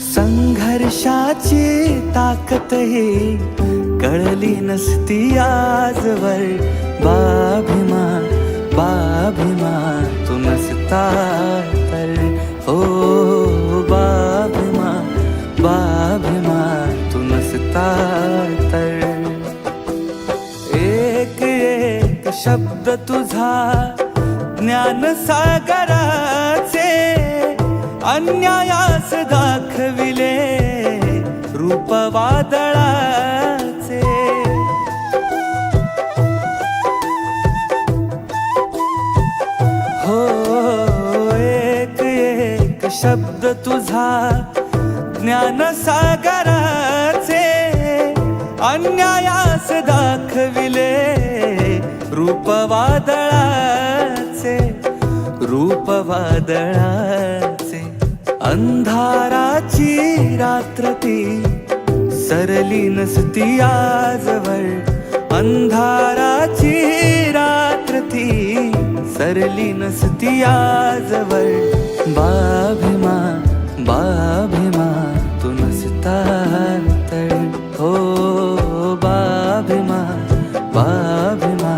संघर्षाची ताकदही कळली नसती आजवर. बाभिमा बाभिमा तू नसता तर, हो बाभिमा बाभिमा तू नसता तर. एक एक शब्द तुझा ज्ञान सागराचे अन्यायास दाखविले रूप वादळाचे. हो एक एक शब्द तुझा ज्ञान सागराचे अन्यायास दाखविले रूप वादळाचे, रूप वादळाचे. अंधाराची रात्र ती सरली नसती आजवर. अंधाराची रात्र ती सरली नसती आजवर. बाभिमा बाभिमा तू नसता तर, हो बाभिमा बाभिमा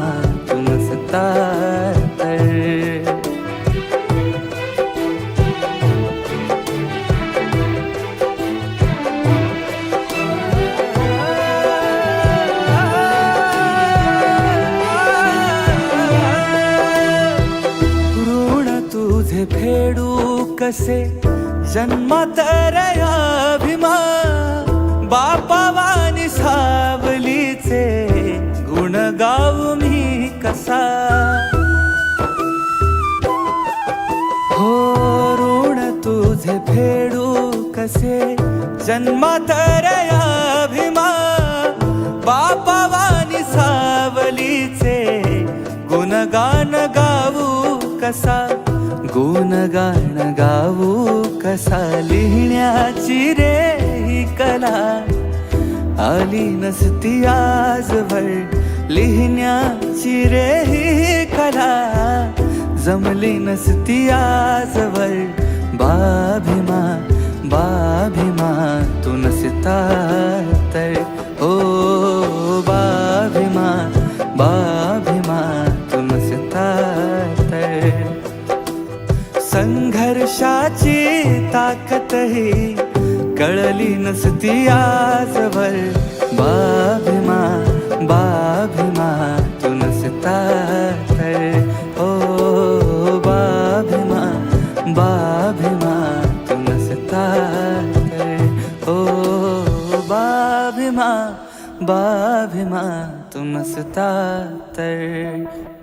तू नसता तर. तुझे फेडू कसे जन्मात अभिमा. बापावानी सावलीचे गुण गाऊ मी कसा. हो ऋण तुझे फेडू कसे जन्मात अभिमा. बापावानी सावलीचे गुणगान गाऊ कसा. गुणगान गाऊ कसा. लिहिण्याची रे ही कला आली नसती आजवर. लिहिण्याची रे ही कला जमली नसती आजवर. बाभिमा बाभिमा तू नसता तर, हो बाभिमा बाभिमा तू नसता तर. संघर्षाची ताकदही कळली नसती आजवर. बाभिमा बाभिमा तू नसता तर, हो बाभिमा बाभिमा तू नसता तर, हो बाभिमा बाभिमा तू नसता तर.